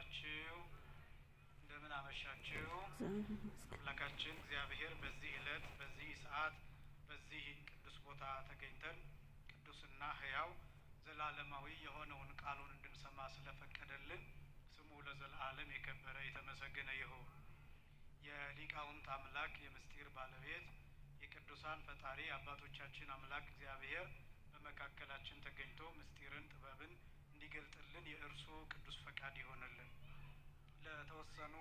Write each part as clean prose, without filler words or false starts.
ዋላችሁ? እንደምን አመሻችሁ? አምላካችን እግዚአብሔር በዚህ ዕለት በዚህ ሰዓት በዚህ ቅዱስ ቦታ ተገኝተን ቅዱስና ሕያው ዘላለማዊ የሆነውን ቃሉን እንድንሰማ ስለፈቀደልን ስሙ ለዘላለም የከበረ የተመሰገነ ይሁን። የሊቃውንት አምላክ የምስጢር ባለቤት የቅዱሳን ፈጣሪ አባቶቻችን አምላክ እግዚአብሔር በመካከላችን ተገኝቶ ምስጢርን ጥበብን እንዲገልጥልን የእርሱ ቅዱስ ፈቃድ ይሆንልን። ለተወሰኑ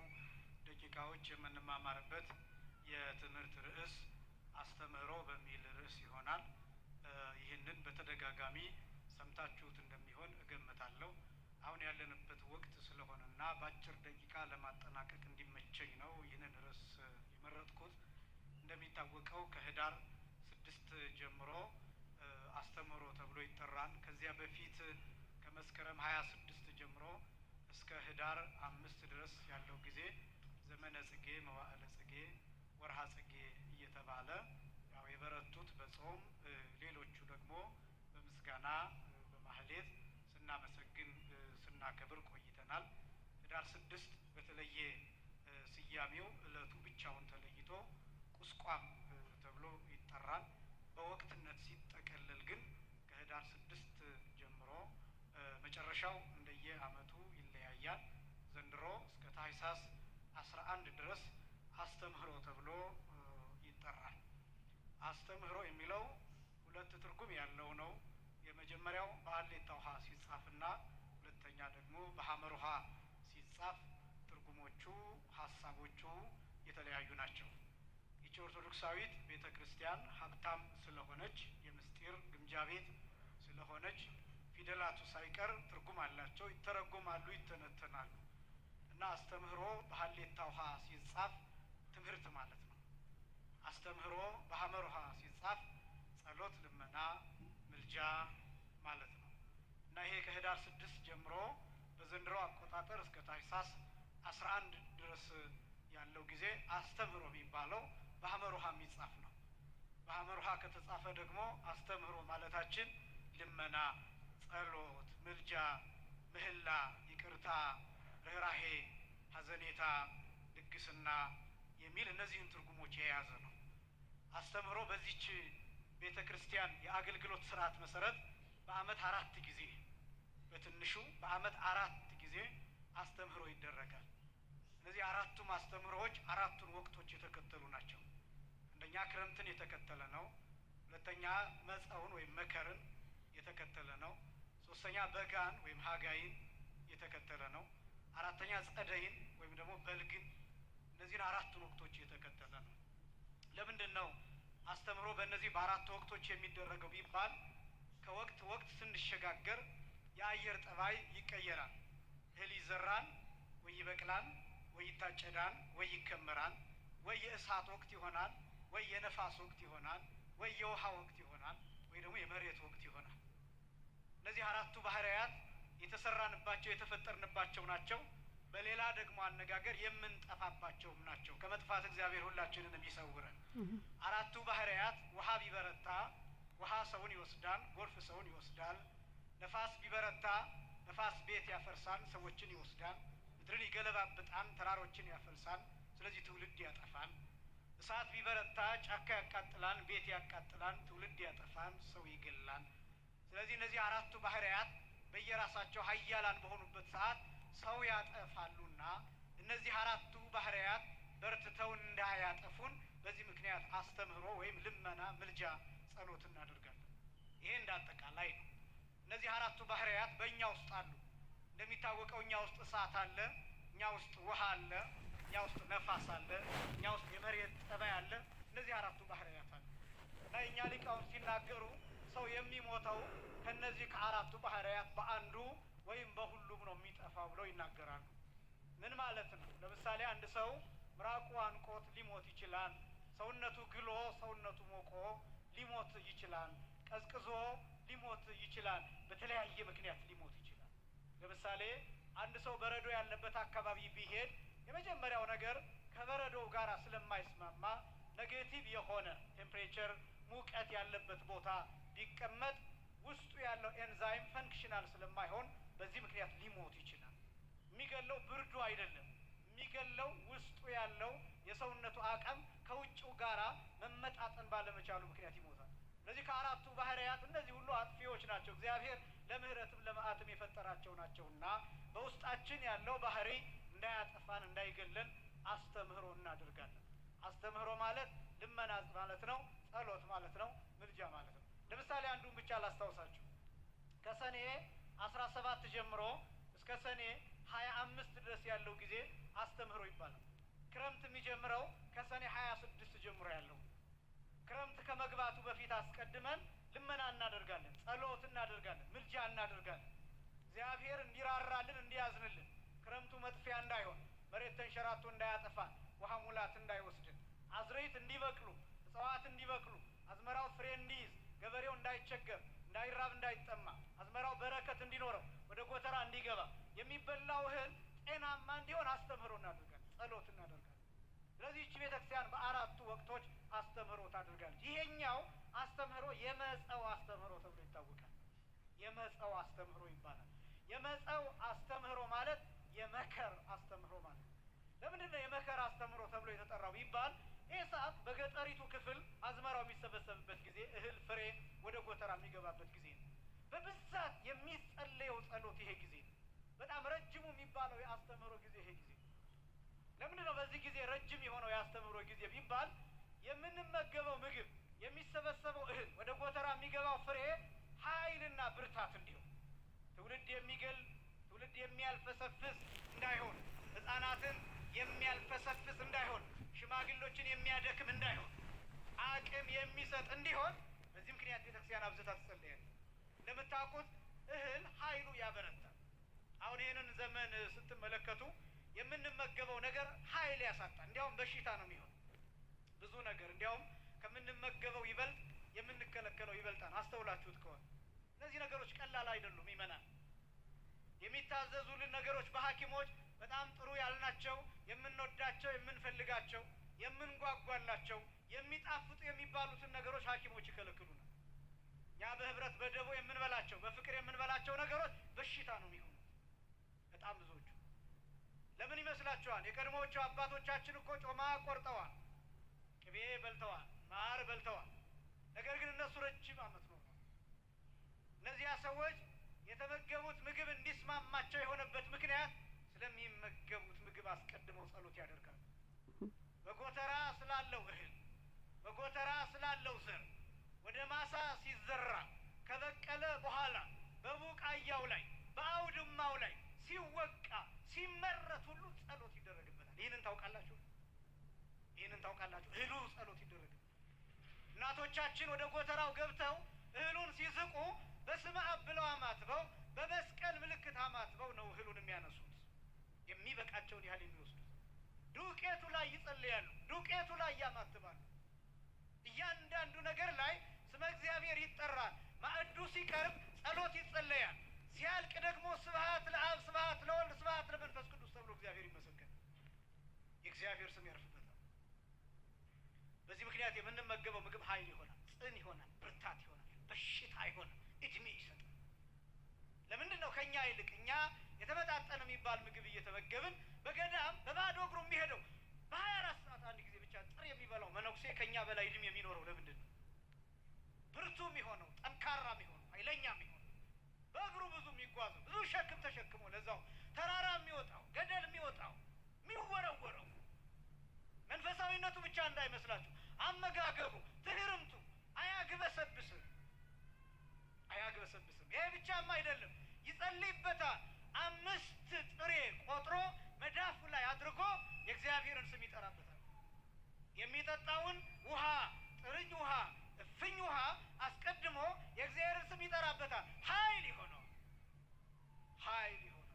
ደቂቃዎች የምንማማርበት የትምህርት ርዕስ አስተምህሮ በሚል ርዕስ ይሆናል። ይህንን በተደጋጋሚ ሰምታችሁት እንደሚሆን እገምታለሁ። አሁን ያለንበት ወቅት ስለሆነና በአጭር ደቂቃ ለማጠናቀቅ እንዲመቸኝ ነው ይህንን ርዕስ የመረጥኩት። እንደሚታወቀው ከህዳር 6 ጀምሮ አስተምህሮ ተብሎ ይጠራል። ከዚያ በፊት ከመስከረም 26 ጀምሮ እስከ ህዳር 5 ድረስ ያለው ጊዜ ዘመነ ጽጌ፣ መዋዕለ ጽጌ፣ ወርሃ ጽጌ እየተባለ ያው የበረቱት በጾም ሌሎቹ ደግሞ በምስጋና በማህሌት ስናመሰግን ስናከብር ቆይተናል። ህዳር 6 በተለየ ስያሜው እለቱ ብቻውን ተለይቶ ቁስቋም ተብሎ ይጠራል። በወቅትነት ሲጠቀለል ግን ከህዳር 6 ጀምሮ መጨረሻው እንደየ አመቱ ይለያያል። ዘንድሮ እስከ ታኅሳስ 11 ድረስ አስተምህሮ ተብሎ ይጠራል። አስተምህሮ የሚለው ሁለት ትርጉም ያለው ነው። የመጀመሪያው በሀሌታ ውሃ ሲጻፍና ሁለተኛ ደግሞ በሐመር ውሃ ሲጻፍ ትርጉሞቹ ሀሳቦቹ የተለያዩ ናቸው። ይህች ኦርቶዶክሳዊት ቤተ ክርስቲያን ሀብታም ስለሆነች የምስጢር ግምጃ ቤት ስለሆነች ፊደላቱ ሳይቀር ትርጉም አላቸው፣ ይተረጎማሉ፣ ይተነተናሉ እና አስተምህሮ በሀሌታ ውሃ ሲጻፍ ትምህርት ማለት ነው። አስተምህሮ በሐመር ውሃ ሲጻፍ ጸሎት፣ ልመና፣ ምልጃ ማለት ነው እና ይሄ ከህዳር 6 ጀምሮ በዘንድሮ አቆጣጠር እስከ ታኅሳስ 11 ድረስ ያለው ጊዜ አስተምህሮ የሚባለው በሐመር ውሃ የሚጻፍ ነው። በሐመር ውሃ ከተጻፈ ደግሞ አስተምህሮ ማለታችን ልመና፣ ጸሎት፣ ምልጃ፣ ምህላ፣ ይቅርታ፣ ርኅራሄ፣ ሐዘኔታ፣ ልግስና የሚል እነዚህን ትርጉሞች የያዘ ነው። አስተምህሮ በዚች ቤተ ክርስቲያን የአገልግሎት ስርዓት መሰረት በአመት 4 ጊዜ በትንሹ በአመት 4 ጊዜ አስተምህሮ ይደረጋል። እነዚህ አራቱም አስተምህሮዎች አራቱን ወቅቶች የተከተሉ ናቸው። አንደኛ ክረምትን የተከተለ ነው። ሁለተኛ መጸውን ወይም መከርን የተከተለ ነው። ሶስተኛ በጋን ወይም ሀጋይን የተከተለ ነው። አራተኛ ጸደይን ወይም ደግሞ በልግን፣ እነዚህን አራቱን ወቅቶች የተከተለ ነው። ለምንድን ነው አስተምህሮ በእነዚህ በአራቱ ወቅቶች የሚደረገው ቢባል ከወቅት ወቅት ስንሸጋገር የአየር ጠባይ ይቀየራል። እህል ይዘራል ወይ ይበቅላል ወይ ይታጨዳል ወይ ይከመራል፣ ወይ የእሳት ወቅት ይሆናል ወይ የነፋስ ወቅት ይሆናል ወይ የውሃ ወቅት ይሆናል ወይ ደግሞ የመሬት ወቅት ይሆናል። እነዚህ አራቱ ባህሪያት የተሰራንባቸው የተፈጠርንባቸው ናቸው። በሌላ ደግሞ አነጋገር የምንጠፋባቸውም ናቸው። ከመጥፋት እግዚአብሔር ሁላችንንም ይሰውረን። አራቱ ባህሪያት ውሃ ቢበረታ ውሃ ሰውን ይወስዳል፣ ጎርፍ ሰውን ይወስዳል። ነፋስ ቢበረታ ነፋስ ቤት ያፈርሳል፣ ሰዎችን ይወስዳል። ምድርን ይገለባብጣል፣ ተራሮችን ያፈልሳል፣ ስለዚህ ትውልድ ያጠፋል። እሳት ቢበረታ ጫካ ያቃጥላል፣ ቤት ያቃጥላል፣ ትውልድ ያጠፋል፣ ሰው ይገላል። ስለዚህ እነዚህ አራቱ ባህሪያት በየራሳቸው ኃያላን በሆኑበት ሰዓት ሰው ያጠፋሉና እነዚህ አራቱ ባህሪያት በርትተው እንዳያጠፉን በዚህ ምክንያት አስተምህሮ ወይም ልመና፣ ምልጃ፣ ጸሎት እናደርጋለን። ይሄ እንዳጠቃላይ ነው። እነዚህ አራቱ ባህሪያት በእኛ ውስጥ አሉ። እንደሚታወቀው እኛ ውስጥ እሳት አለ፣ እኛ ውስጥ ውሃ አለ፣ እኛ ውስጥ ነፋስ አለ፣ እኛ ውስጥ የመሬት ጠባይ አለ። እነዚህ አራቱ ባህሪያት አሉ እና የእኛ ሊቃውንት ሲናገሩ ሰው የሚሞተው ከነዚህ ከአራቱ ባህሪያት በአንዱ ወይም በሁሉም ነው የሚጠፋው ብለው ይናገራሉ። ምን ማለት ነው? ለምሳሌ አንድ ሰው ምራቁ አንቆት ሊሞት ይችላል። ሰውነቱ ግሎ ሰውነቱ ሞቆ ሊሞት ይችላል። ቀዝቅዞ ሊሞት ይችላል። በተለያየ ምክንያት ሊሞት ይችላል። ለምሳሌ አንድ ሰው በረዶ ያለበት አካባቢ ቢሄድ የመጀመሪያው ነገር ከበረዶው ጋር ስለማይስማማ ኔጌቲቭ የሆነ ቴምፕሬቸር ሙቀት ያለበት ቦታ ቢቀመጥ ውስጡ ያለው ኤንዛይም ፈንክሽናል ስለማይሆን በዚህ ምክንያት ሊሞት ይችላል። የሚገለው ብርዱ አይደለም። የሚገለው ውስጡ ያለው የሰውነቱ አቅም ከውጭው ጋራ መመጣጠን ባለመቻሉ ምክንያት ይሞታል። ስለዚህ ከአራቱ ባህሪያት እነዚህ ሁሉ አጥፊዎች ናቸው። እግዚአብሔር ለምህረትም ለመዓትም የፈጠራቸው ናቸውና በውስጣችን ያለው ባህሪ እንዳያጠፋን እንዳይገለን አስተምህሮ እናደርጋለን። አስተምህሮ ማለት ልመና ማለት ነው። ጸሎት ማለት ነው። ምልጃ ማለት ነው። ለምሳሌ አንዱን ብቻ ላስታውሳችሁ። ከሰኔ 17 ጀምሮ እስከ ሰኔ 25 ድረስ ያለው ጊዜ አስተምህሮ ይባላል። ክረምት የሚጀምረው ከሰኔ 26 ጀምሮ ያለው። ክረምት ከመግባቱ በፊት አስቀድመን ልመና እናደርጋለን፣ ጸሎት እናደርጋለን፣ ምልጃ እናደርጋለን። እግዚአብሔር እንዲራራልን እንዲያዝንልን፣ ክረምቱ መጥፊያ እንዳይሆን፣ መሬት ተንሸራቶ እንዳያጠፋን፣ ውሃ ሙላት እንዳይወስድን፣ አዝርዕት እንዲበቅሉ፣ እጽዋት እንዲበቅሉ፣ አዝመራው ፍሬ እንዲይዝ፣ ገበሬው እንዳይቸገር፣ እንዳይራብ፣ እንዳይጠማ፣ አዝመራው በረከት እንዲኖረው፣ ወደ ጎተራ እንዲገባ፣ የሚበላው እህል ጤናማ እንዲሆን አስተምህሮ እናደርጋለን፣ ጸሎት እናደርጋለን። ስለዚህ ይህች ቤተክርስቲያን በአራቱ ወቅቶች አስተምህሮ ታደርጋለች። ይሄኛው አስተምህሮ የመጸው አስተምህሮ ተብሎ ይታወቃል። የመጸው አስተምህሮ ይባላል። የመጸው አስተምህሮ ማለት የመከር አስተምህሮ ማለት ነው። ለምንድን ነው የመከር አስተምህሮ ተብሎ የተጠራው ቢባል ይህ ሰዓት በገጠሪቱ ክፍል አዝመራው የሚሰበሰብበት ጊዜ፣ እህል ፍሬ ወደ ጎተራ የሚገባበት ጊዜ ነው። በብዛት የሚጸለየው ጸሎት ይሄ ጊዜ ነው። በጣም ረጅሙ የሚባለው የአስተምህሮ ጊዜ ይሄ ጊዜ ነው። ለምንድን ነው በዚህ ጊዜ ረጅም የሆነው የአስተምህሮ ጊዜ ቢባል የምንመገበው ምግብ፣ የሚሰበሰበው እህል፣ ወደ ጎተራ የሚገባው ፍሬ ኃይልና ብርታት እንዲሆን፣ ትውልድ የሚገል ትውልድ የሚያልፈሰፍስ እንዳይሆን፣ ሕፃናትን የሚያልፈሰፍስ እንዳይሆን፣ ሽማግሎችን የሚያደክም እንዳይሆን፣ አቅም የሚሰጥ እንዲሆን በዚህ ምክንያት ቤተክርስቲያን አብዝታ ትጸልያለች። እንደምታውቁት እህል ኃይሉ ያበረታል። አሁን ይህንን ዘመን ስትመለከቱ የምንመገበው ነገር ኃይል ያሳጣል። እንዲያውም በሽታ ነው የሚሆን ብዙ ነገር። እንዲያውም ከምንመገበው ይበልጥ የምንከለከለው ይበልጣል። አስተውላችሁት ከሆነ እነዚህ ነገሮች ቀላል አይደሉም። ይመናል የሚታዘዙልን ነገሮች በሐኪሞች በጣም ጥሩ ያልናቸው፣ የምንወዳቸው፣ የምንፈልጋቸው፣ የምንጓጓላቸው፣ የሚጣፍጡ የሚባሉትን ነገሮች ሐኪሞች ይከለክሉናል። ያ በህብረት በደቦ የምንበላቸው፣ በፍቅር የምንበላቸው ነገሮች በሽታ ነው የሚሆኑ በጣም ብዙዎቹ። ለምን ይመስላችኋል? የቀድሞዎቹ አባቶቻችን እኮ ጮማ ቆርጠዋል፣ ቅቤ በልተዋል፣ ማር በልተዋል። ነገር ግን እነሱ ረጅም ዓመት ነው። እነዚያ ሰዎች የተመገቡት ምግብ እንዲስማማቸው የሆነበት ምክንያት ስለሚመገቡት ምግብ አስቀድመው ጸሎት ያደርጋሉ። በጎተራ ስላለው እህል፣ በጎተራ ስላለው ዘር ወደ ማሳ ሲዘራ ከበቀለ በኋላ በቡቃያው ላይ በአውድማው ላይ ሲወቃ ሲመረት ሁሉ ጸሎት ይደረግበታል። ይህንን ታውቃላችሁ? ይህንን ታውቃላችሁ? እህሉ ጸሎት ይደረግበታል። እናቶቻችን ወደ ጎተራው ገብተው እህሉን ሲዝቁ በስመ አብ ብለው አማትበው በመስቀል ምልክት አማትበው ነው እህሉን የሚያነሱት፣ የሚበቃቸውን ያህል የሚወስዱት። ዱቄቱ ላይ ይጸልያሉ፣ ዱቄቱ ላይ ያማትባሉ። እያንዳንዱ ነገር ላይ ስመ እግዚአብሔር ይጠራል። ማዕዱ ሲቀርብ ጸሎት ይጸለያል። ሲያልቅ ደግሞ ስብሐት ለአብ፣ ስብሐት ለወልድ፣ ስብሐት ለመንፈስ ቅዱስ ተብሎ እግዚአብሔር ይመሰገናል። የእግዚአብሔር ስም ያርፍበታል። በዚህ ምክንያት የምንመገበው ምግብ ኃይል ይሆናል፣ ጽን ይሆናል፣ ብርታት ይሆናል፣ በሽታ አይሆንም፣ እድሜ ይሰጣል። ለምንድን ነው ከኛ ይልቅ እኛ የተመጣጠነ የሚባል ምግብ እየተመገብን በገዳም በባዶ እግሩ የሚሄደው በ24 ሰዓት አንድ ጊዜ ብቻ ጥር የሚበላው መነኩሴ ከኛ በላይ እድሜ የሚኖረው ለምንድን ነው? ብርቱ የሚሆነው፣ ጠንካራ የሚሆነው፣ ኃይለኛ የሚሆነው፣ በእግሩ ብዙ የሚጓዘው፣ ብዙ ሸክም ተሸክሞ ለዛው ተራራ የሚወጣው፣ ገደል የሚወጣው፣ የሚወረወረው መንፈሳዊነቱ ብቻ እንዳይመስላችሁ፣ አመጋገቡ፣ ትህርምቱ አያግበሰብስም፣ አያግበሰብስም። ይሄ ብቻማ አይደለም፣ ይጸልይበታል። 5 ጥሬ ቆጥሮ መዳፉ ላይ አድርጎ የእግዚአብሔርን ስም ይጠራበታል። የሚጠጣውን ውሃ፣ ጥርኝ ውሃ፣ እፍኝ ውሃ አስቀድሞ የእግዚአብሔርን ስም ይጠራበታል። ኃይል ይሆነው፣ ኃይል ይሆነው።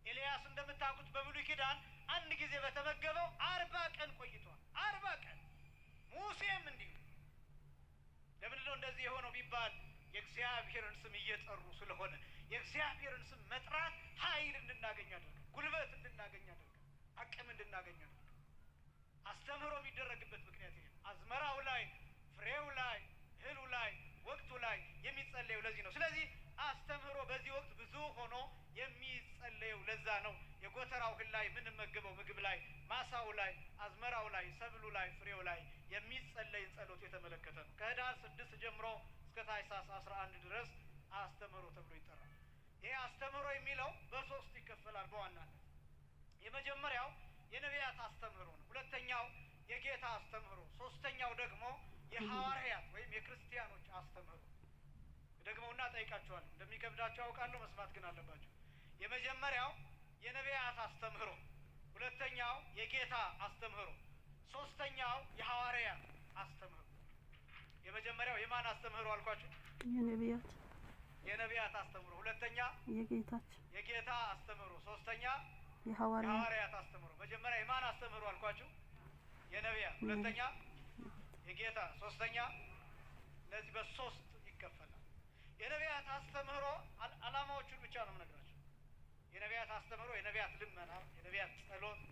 ኤልያስ እንደምታውቁት በብሉይ ኪዳን አንድ ጊዜ በተመገበው 40 ቀን ቆይቷል። 40 ቀን። ሙሴም እንዲሁ። ለምንድን ነው እንደዚህ የሆነው ቢባል የእግዚአብሔርን ስም እየጠሩ ስለሆነ። የእግዚአብሔርን ስም መጥራት ኃይል እንድናገኝ ያደርጋል፣ ጉልበት እንድናገኝ ያደርጋል፣ አቅም እንድናገኝ ያደርጋል። አስተምህሮ የሚደረግበት ምክንያት ይሄ ነው። አዝመራው ላይ፣ ፍሬው ላይ፣ እህሉ ላይ፣ ወቅቱ ላይ የሚጸለየው ለዚህ ነው። ስለዚህ አስተምህሮ በዚህ ወቅት ብዙ ሆኖ የሚጸለየው ለዛ ነው። ጎተራው ላይ የምንመገበው ምግብ ላይ ማሳው ላይ አዝመራው ላይ ሰብሉ ላይ ፍሬው ላይ የሚጸለይ ጸሎት የተመለከተ ነው። ከህዳር 6 ጀምሮ እስከ ታኅሳስ 11 ድረስ አስተምህሮ ተብሎ ይጠራል። ይሄ አስተምህሮ የሚለው በሶስት ይከፈላል በዋናነት። የመጀመሪያው የነቢያት አስተምህሮ ነው። ሁለተኛው የጌታ አስተምህሮ፣ ሶስተኛው ደግሞ የሐዋርያት ወይም የክርስቲያኖች አስተምህሮ። ደግሞና ጠይቃችኋለሁ፣ እንደሚከብዳችሁ አውቃለሁ፣ መስማት ግን አለባችሁ። የመጀመሪያው የነቢያት አስተምህሮ፣ ሁለተኛው የጌታ አስተምህሮ፣ ሶስተኛው የሐዋርያት አስተምህሮ። የመጀመሪያው የማን አስተምህሮ አልኳችሁ? የነቢያት አስተምህሮ፣ ሁለተኛ የጌታ አስተምህሮ፣ ሶስተኛ የሐዋርያት አስተምህሮ። መጀመሪያ የማን አስተምህሮ አልኳችሁ? የነቢያት፣ ሁለተኛ የጌታ፣ ሶስተኛ። እነዚህ በሶስት ይከፈላል። የነቢያት አስተምህሮ ዓላማዎቹን ብቻ ነው የምነግራችሁ። የነቢያት አስተምህሮ የነቢያት ልመና፣ የነቢያት ጸሎት፣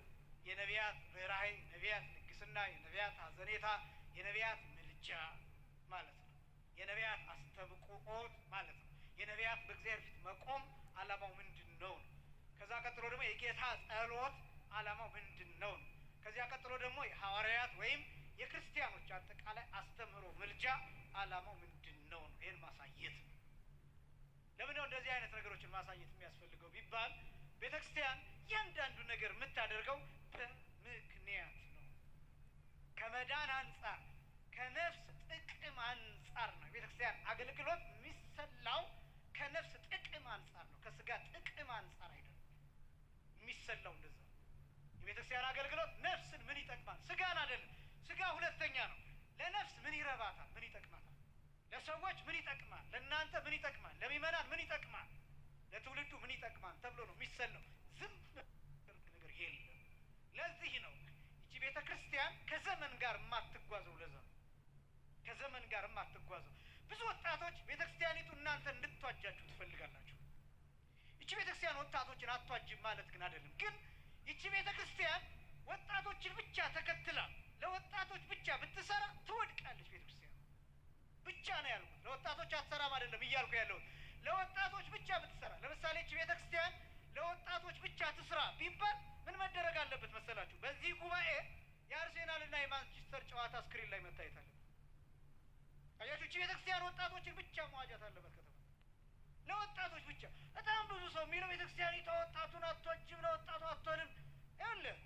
የነቢያት ርኅራኄ፣ የነቢያት ልግስና፣ የነቢያት ሐዘኔታ፣ የነቢያት ምልጃ ማለት ነው። የነቢያት አስተብቁዖት ማለት ነው። የነቢያት በእግዚአብሔር ፊት መቆም ዓላማው ምንድን ነው? ከዛ ቀጥሎ ደግሞ የጌታ ጸሎት ዓላማው ምንድን ነው? ከዚያ ቀጥሎ ደግሞ የሐዋርያት ወይም የክርስቲያኖች አጠቃላይ አስተምህሮ ምልጃ ዓላማው ምንድን ነው? ይህን ማሳየት ነው። ለምን ነው እንደዚህ አይነት ነገሮችን ማሳየት የሚያስፈልገው ቢባል ቤተክርስቲያን እያንዳንዱ ነገር የምታደርገው በምክንያት ነው። ከመዳን አንጻር፣ ከነፍስ ጥቅም አንጻር ነው። የቤተክርስቲያን አገልግሎት የሚሰላው ከነፍስ ጥቅም አንጻር ነው፣ ከስጋ ጥቅም አንጻር አይደለም የሚሰላው። እንደዛ የቤተክርስቲያን አገልግሎት ነፍስን ምን ይጠቅማል? ስጋን አይደለም። ስጋ ሁለተኛ ነው። ለነፍስ ምን ይረባታል? ምን ይጠቅማታል? ለሰዎች ምን ይጠቅማል? ለእናንተ ምን ይጠቅማል? ለሚመናን ምን ይጠቅማል? ለትውልዱ ምን ይጠቅማል ተብሎ ነው የሚሰለው። ዝም ነገር የለም። ለዚህ ነው ይቺ ቤተ ክርስቲያን ከዘመን ጋር የማትጓዘው። ለዛ ከዘመን ጋር የማትጓዘው። ብዙ ወጣቶች ቤተ ክርስቲያኒቱ እናንተ እንድትዋጃችሁ ትፈልጋላችሁ። ይቺ ቤተ ክርስቲያን ወጣቶችን አትዋጅም ማለት ግን አይደለም። ግን ይቺ ቤተ ክርስቲያን ወጣቶችን ብቻ ተከትላ ለወጣቶች ብቻ ብትሰራ ትወድቃለች። ቤተ ክርስቲያን ብቻ ነው ያልኩት። ለወጣቶች አትሰራም አይደለም እያልኩ ያለሁት። ለወጣቶች ብቻ ብትሰራ፣ ለምሳሌ ይቺ ቤተ ክርስቲያን ለወጣቶች ብቻ ትስራ ቢባል ምን መደረግ አለበት መሰላችሁ? በዚህ ጉባኤ የአርሴናልና የማንቸስተር ጨዋታ ስክሪን ላይ መታየት አለበት። አያችሁ፣ ይቺ ቤተ ክርስቲያን ወጣቶችን ብቻ መዋጃት አለበት ከተማ ለወጣቶች ብቻ። በጣም ብዙ ሰው የሚለው ቤተ ክርስቲያኒቷ ወጣቱን አትወጅም፣ ለወጣቱ አትሆንም። ይኸውልህ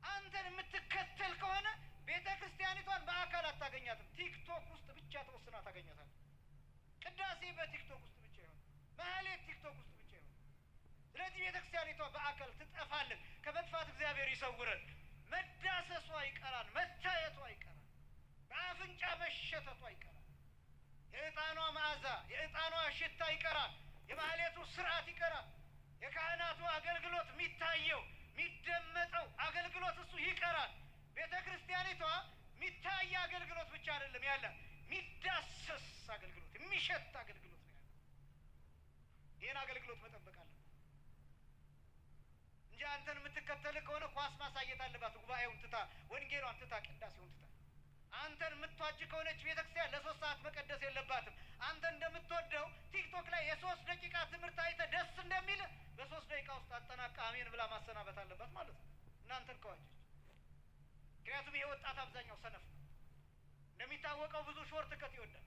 አንተን የምትከተል ከሆነ ቤተ ክርስቲያኒቷን በአካል አታገኛትም። ቲክቶክ ውስጥ ብቻ ተወስና ታገኛታለህ። ቅዳሴ በቲክቶክ ውስጥ ብቻ ይሆን፣ ማህሌት ቲክቶክ ውስጥ ብቻ ይሆን። ስለዚህ ቤተ ክርስቲያኒቷ በአካል ትጠፋለች። ከመጥፋት እግዚአብሔር ይሰውረን። መዳሰሷ ይቀራል፣ መታየቷ ይቀራል፣ በአፍንጫ መሸተቷ ይቀራል፣ የዕጣኗ መዓዛ የዕጣኗ ሽታ ይቀራል፣ የማህሌቱ ስርዓት ይቀራል፣ የካህናቱ አገልግሎት የሚታየው የሚደመጠው አገልግሎት እሱ ይቀራል። ቤተ ክርስቲያኒቷ የሚታይ አገልግሎት ብቻ አይደለም ያላት፣ የሚዳሰስ አገልግሎት፣ የሚሸት አገልግሎት ነው ያለው። ይህን አገልግሎት መጠበቅ አለበት እንጂ አንተን የምትከተል ከሆነ ኳስ ማሳየት አለባት። ጉባኤውን ትታ፣ ወንጌሏን ትታ፣ ቅዳሴውን ትታ። አንተን የምትዋጅ ከሆነች ቤተክርስቲያን ለ3 ሰዓት መቀደስ የለባትም። አንተ እንደምትወደው ቲክቶክ ላይ የ3 ደቂቃ ትምህርት አይተህ ደስ እንደሚል በ3 ደቂቃ ውስጥ አጠናቃ አሜን ብላ ማሰናበት አለባት ማለት ነው እናንተን ከዋጀች። ምክንያቱም ይሄ ወጣት አብዛኛው ሰነፍ ነው። እንደሚታወቀው ብዙ ሾርት ከት ይወዳል።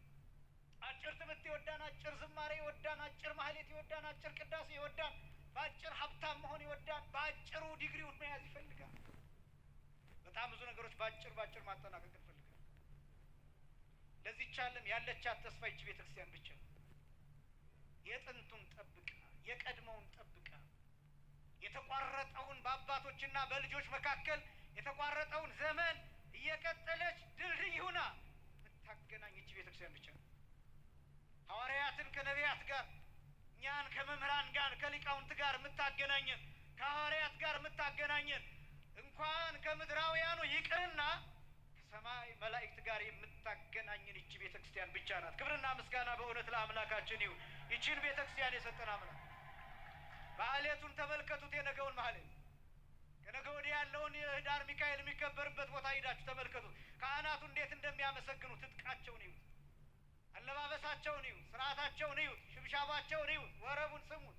አጭር ትምህርት ይወዳን፣ አጭር ዝማሬ ይወዳን፣ አጭር ማህሌት ይወዳን፣ አጭር ቅዳሴ ይወዳን፣ በአጭር ሀብታም መሆን ይወዳን፣ በአጭሩ ዲግሪውን መያዝ ይፈልጋል። በጣም ብዙ ነገሮች በአጭር ማጠናቀቅ ይፈልጋል። ለዚህ ቻለም ያለቻት ተስፋ ይች ቤተክርስቲያን ብቻ ነው። የጥንቱን ጠብቃ፣ የቀድሞውን ጠብቃ፣ የተቋረጠውን በአባቶችና በልጆች መካከል የተቋረጠውን ዘመን እየቀጠለች ድልድይ ሁና የምታገናኝ ይች ቤተክርስቲያን ብቻ ነው። ሐዋርያትን ከነቢያት ጋር፣ እኛን ከመምህራን ጋር፣ ከሊቃውንት ጋር የምታገናኘን፣ ከሐዋርያት ጋር የምታገናኘን፣ እንኳን ከምድራውያኑ ይቅርና ከሰማይ መላእክት ጋር የምታገናኘን ይቺ ቤተክርስቲያን ብቻ ናት። ክብርና ምስጋና በእውነት ለአምላካችን ይሁን። ይቺን ቤተክርስቲያን የሰጠን አምላክ። ማህሌቱን ተመልከቱት። የነገውን ማህሌት ከነገ ወዲያ ያለውን የህዳር ሚካኤል የሚከበርበት ቦታ ሂዳችሁ ተመልከቱት። ካህናቱ እንዴት እንደሚያመሰግኑ ትጥቃቸውን ይዩት፣ አለባበሳቸውን ይዩት፣ ስርዓታቸውን ይዩት፣ ሽብሻባቸውን ይዩት፣ ወረቡን ስሙት፣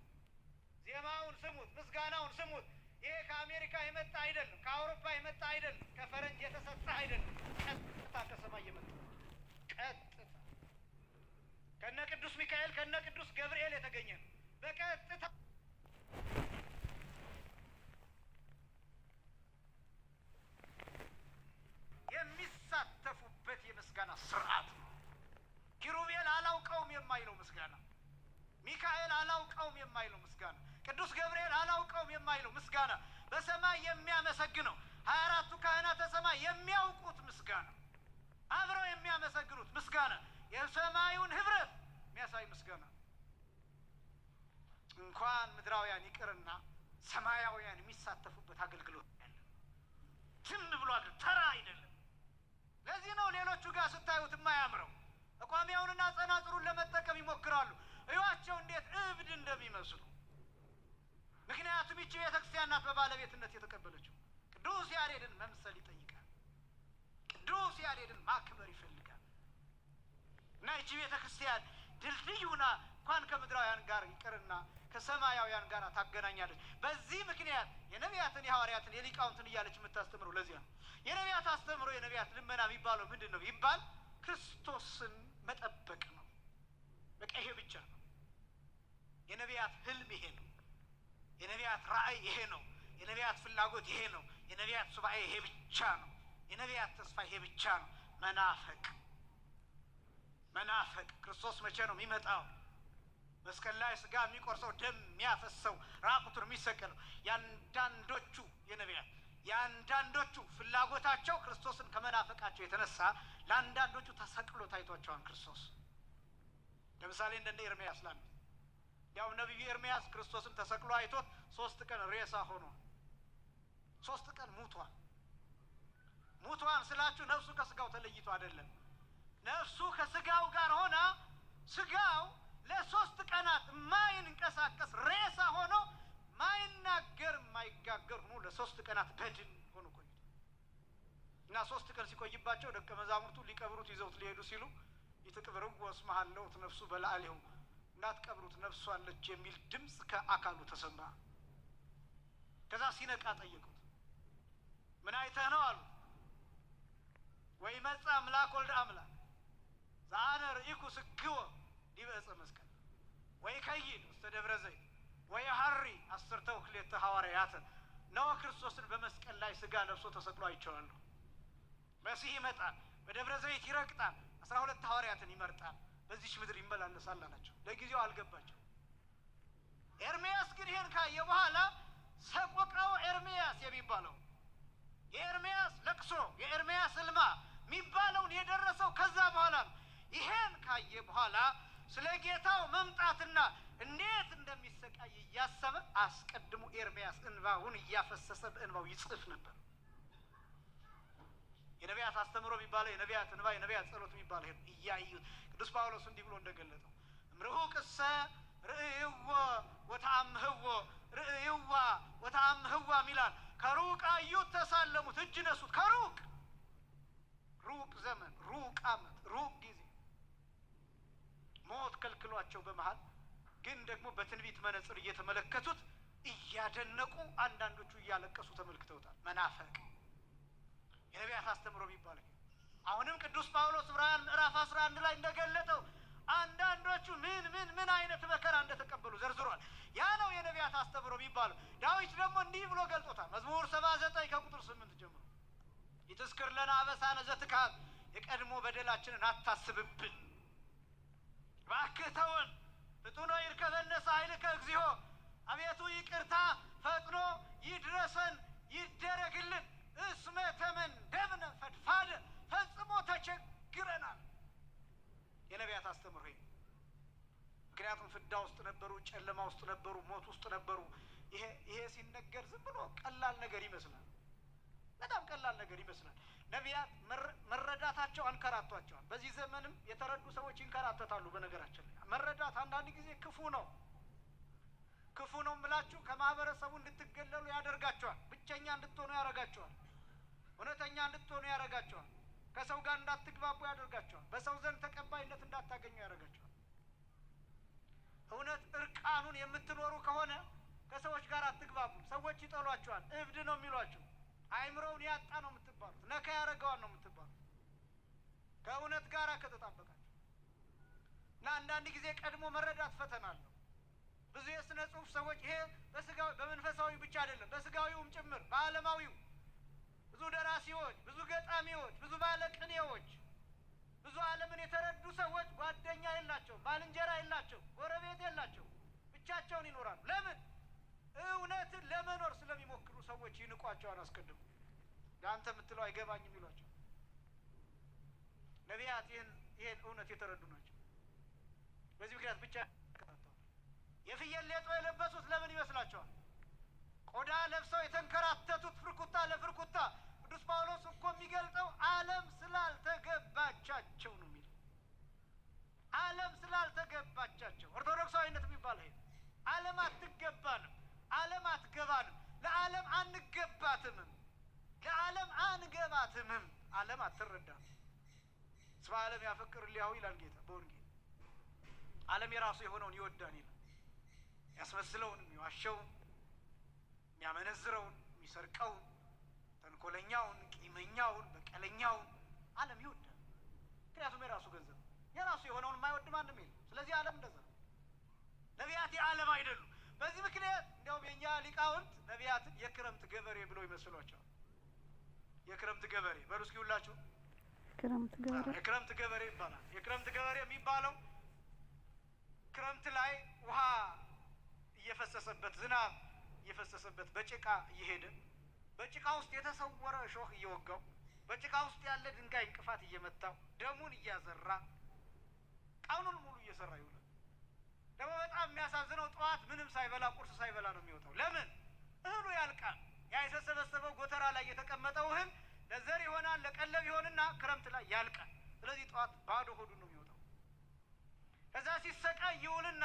ዜማውን ስሙት፣ ምስጋናውን ስሙት። ይሄ ከአሜሪካ የመጣ አይደለም፣ ከአውሮፓ የመጣ አይደለም፣ ከፈረንጅ የተሰጠ አይደለም። ቀጥታ ከሰማይ የመጣ ቀጥታ ከነ ቅዱስ ሚካኤል ከነ ቅዱስ ገብርኤል የተገኘ ነው። በቀጥታ የሚሳተፉበት የምስጋና ስርዓት ነው። ኪሩቤል አላውቀውም የማይለው ምስጋና፣ ሚካኤል አላውቀውም የማይለው ምስጋና፣ ቅዱስ ገብርኤል አላውቀውም የማይለው ምስጋና፣ በሰማይ የሚያመሰግነው 24ቱ ካህናተ ሰማይ የሚያውቁት ምስጋና፣ አብረው የሚያመሰግኑት ምስጋና፣ የሰማዩን ህብረት የሚያሳይ ምስጋና። እንኳን ምድራውያን ይቅርና ሰማያውያን የሚሳተፉበት አገልግሎት ያለ ዝም ብሎ ተራ አይደለም። ለዚህ ነው ሌሎቹ ጋር ስታዩት የማያምረው። አቋሚያውንና ጸናጽሩን ለመጠቀም ይሞክራሉ። እዩዋቸው እንዴት እብድ እንደሚመስሉ። ምክንያቱም ይቺ ቤተክርስቲያን ናት በባለቤትነት የተቀበለችው። ቅዱስ ያሬድን መምሰል ይጠይቃል። ቅዱስ ያሬድን ማክበር ይፈልጋል። እና ይቺ ቤተክርስቲያን ድልድይ ሁና እንኳን ከምድራውያን ጋር ይቅርና ከሰማያውያን ጋር ታገናኛለች። በዚህ ምክንያት የነቢያትን የሐዋርያትን የሊቃውንትን እያለች የምታስተምረው ለዚያ ነው። የነቢያት አስተምሮ የነቢያት ልመና የሚባለው ምንድን ነው ይባል? ክርስቶስን መጠበቅ ነው። በቃ ይሄ ብቻ ነው። የነቢያት ህልም ይሄ ነው። የነቢያት ራእይ ይሄ ነው። የነቢያት ፍላጎት ይሄ ነው። የነቢያት ሱባኤ ይሄ ብቻ ነው። የነቢያት ተስፋ ይሄ ብቻ ነው። መናፈቅ ክርስቶስ መቼ ነው የሚመጣው? መስቀል ላይ ስጋ የሚቆርሰው ደም የሚያፈሰው ራቁቱን የሚሰቀለው ያንዳንዶቹ የነቢያት ያንዳንዶቹ ፍላጎታቸው ክርስቶስን ከመናፈቃቸው የተነሳ ለአንዳንዶቹ ተሰቅሎ ታይቷቸዋል ክርስቶስ። ለምሳሌ እንደነ ኤርምያስ ላሉ ያው ነቢዩ ኤርምያስ ክርስቶስን ተሰቅሎ አይቶት 3 ቀን ሬሳ ሆኖ 3 ቀን ሙቷል። ሙቷን ስላችሁ ነፍሱ ከስጋው ተለይቶ አይደለም። ነፍሱ ከስጋው ጋር ሆና ስጋው ለ3 ቀናት የማይንቀሳቀስ ሬሳ ሆኖ ማይናገር ማይጋገር ሆኖ ለ3 ቀናት በድን ሆኖ ቆይቶ እና 3 ቀን ሲቆይባቸው ደቀ መዛሙርቱ ሊቀብሩት ይዘውት ሊሄዱ ሲሉ ይትቅብርው ወስማሃለው ነፍሱ በላዕሌው እንዳትቀብሩት ነፍሱ አለች የሚል ድምፅ ከአካሉ ተሰማ። ከዛ ሲነቃ ጠየቁት። ምን አይተህ ነው አሉ። ወይ መጻ አምላክ ወልደ አምላክ ዛነ ርኢኩ ስክወ ዲበ ዕፀ መስቀል ወይ ከይድ ውስተ ደብረ ዘይት ወይ ሐሪ 10 ወክሌተ ሐዋርያት ነው። ክርስቶስን በመስቀል ላይ ስጋ ለብሶ ተሰቅሎ አይቼዋለሁ። መሲህ ይመጣል፣ በደብረ ዘይት ይረግጣል፣ 12 ሐዋርያትን ይመርጣል፣ በዚህች ምድር ይመላለሳል አላቸው። ለጊዜው አልገባቸው። ኤርምያስ ግን ይሄን ካየ በኋላ ሰቆቃው ኤርምያስ የሚባለው የኤርምያስ ለቅሶ የኤርምያስ ህልማ የሚባለውን የደረሰው ከዛ በኋላ ነው። ይሄን ካየ በኋላ ስለ ጌታው መምጣትና እንዴት እንደሚሰቃይ እያሰበ አስቀድሞ ኤርምያስ እንባውን እያፈሰሰ በእንባው ይጽፍ ነበር። የነቢያት አስተምሮ የሚባለው የነቢያት እንባ የነቢያት ጸሎት የሚባለው እያዩት ቅዱስ ጳውሎስ እንዲህ ብሎ እንደገለጠው እምርሁቅሰ ርእይዎ ወተአምህዎ ርእይዋ ወተአምህዋ ሚላል። ከሩቅ አዩት ተሳለሙት እጅ ነሱት። ከሩቅ ሩቅ ዘመን ሩቅ ዓመት ሩቅ ጊዜ ሞት ከልክሏቸው በመሃል ግን ደግሞ በትንቢት መነጽር እየተመለከቱት እያደነቁ አንዳንዶቹ እያለቀሱ ተመልክተውታል። መናፈቅ የነቢያት አስተምሮ የሚባለው አሁንም ቅዱስ ጳውሎስ ዕብራውያን ምዕራፍ 11 ላይ እንደገለጠው አንዳንዶቹ ምን አይነት መከራ እንደተቀበሉ ዘርዝሯል። ያ ነው የነቢያት አስተምሮ የሚባለው። ዳዊት ደግሞ እንዲህ ብሎ ገልጦታል። መዝሙር 79 ከቁጥር 8 ጀምሮ ይትዝክር ለነ አበሳነ ዘትካብ፣ የቀድሞ በደላችንን አታስብብን፣ እባክህ ተወን። ፍጡነ ይርከበነ ኃይልከ እግዚኦ፣ አቤቱ ይቅርታ ፈጥኖ ይድረሰን ይደረግልን። እስመ ተመንደብነ ፈድፋደ፣ ፈጽሞ ተቸግረናል። የነቢያት አስተምሮ ምክንያቱም ፍዳ ውስጥ ነበሩ፣ ጨለማ ውስጥ ነበሩ፣ ሞት ውስጥ ነበሩ። ይሄ ሲነገር ዝም ብሎ ቀላል ነገር ይመስላል። በጣም ቀላል ነገር ይመስላል። ነቢያት መረዳታቸው አንከራቷቸዋል። በዚህ ዘመንም የተረዱ ሰዎች ይንከራተታሉ። በነገራችን ላይ መረዳት አንዳንድ ጊዜ ክፉ ነው። ክፉ ነው የምላችሁ ከማህበረሰቡ እንድትገለሉ ያደርጋቸዋል። ብቸኛ እንድትሆኑ ያደርጋቸዋል። እውነተኛ እንድትሆኑ ያደርጋቸዋል። ከሰው ጋር እንዳትግባቡ ያደርጋቸዋል። በሰው ዘንድ ተቀባይነት እንዳታገኙ ያደርጋቸዋል። እውነት እርቃኑን የምትኖሩ ከሆነ ከሰዎች ጋር አትግባቡም። ሰዎች ይጠሏቸዋል። እብድ ነው የሚሏቸው። አይምሮውን ያጣ ነው የምትባሉት። ነካ ያደረገዋል ነው የምትባሉት። ከእውነት ጋር ከተጣበቃችሁ እና አንዳንድ ጊዜ ቀድሞ መረዳት ፈተና አለው። ብዙ የስነ ጽሁፍ ሰዎች ይሄ በስጋዊ በመንፈሳዊ ብቻ አይደለም በስጋዊውም ጭምር በዓለማዊው ብዙ ደራሲዎች፣ ብዙ ገጣሚዎች፣ ብዙ ባለቅኔዎች፣ ብዙ ዓለምን የተረዱ ሰዎች ጓደኛ የላቸው፣ ባልንጀራ የላቸው፣ ጎረቤት የላቸው፣ ብቻቸውን ይኖራሉ። ለምን? እውነትን ለመኖር ስለሚሞክሩ ሰዎች ይንቋቸዋል። አስቀድሞ ለአንተ የምትለው አይገባኝም ይሏቸው። ነቢያት ይሄን እውነት የተረዱ ናቸው። በዚህ ምክንያት ብቻ የፍየል ሌጦ የለበሱት ለምን ይመስላቸዋል? ቆዳ ለብሰው የተንከራተቱት ፍርኩታ ለፍርኩታ ቅዱስ ጳውሎስ እኮ የሚገልጠው ዓለም ስላልተገባቻቸው ነው የሚለው። ዓለም ስላልተገባቻቸው ኦርቶዶክሳዊነት የሚባል ይሄ ዓለም አትገባንም፣ ዓለም አትገባንም፣ ለዓለም አንገባትምም፣ ለዓለም አንገባትምም። ዓለም አትረዳም። ስለ ዓለም ያፈቅር ሊያው ይላል ጌታ በወንጌል። ዓለም የራሱ የሆነውን ይወዳን ይላል። ያስመስለውን፣ የሚዋሸውን፣ የሚያመነዝረውን፣ የሚሰርቀውን፣ ተንኮለኛውን፣ ቂመኛውን፣ በቀለኛውን ዓለም ይወዳል። ምክንያቱም የራሱ ገንዘብ የራሱ የሆነውን የማይወድ ማንም የለም። ስለዚህ ዓለም እንደዛ ነው። ነቢያት የዓለም አይደሉም። በዚህ ምክንያት እንዲያውም የእኛ ሊቃውንት ነቢያትን የክረምት ገበሬ ብለው ይመስሏቸዋል። የክረምት ገበሬ በሉ እስኪ ሁላችሁ። የክረምት ገበሬ ይባላል። የክረምት ገበሬ የሚባለው ክረምት ላይ ውሃ እየፈሰሰበት ዝናብ እየፈሰሰበት በጭቃ እየሄደ በጭቃ ውስጥ የተሰወረ እሾህ እየወጋው በጭቃ ውስጥ ያለ ድንጋይ እንቅፋት እየመታው ደሙን እያዘራ ቀኑን ሙሉ እየሰራ ይውላል። ደግሞ በጣም የሚያሳዝነው ጠዋት ምንም ሳይበላ ቁርስ ሳይበላ ነው የሚወጣው። ለምን? እህሉ ያልቃል። ያ የተሰበሰበው ጎተራ ላይ የተቀመጠው እህል ለዘር ይሆናል፣ ለቀለብ ይሆንና ክረምት ላይ ያልቃል። ስለዚህ ጠዋት ባዶ ሆዱን ነው የሚወጣው። ከዛ ሲሰቃይ ይውልና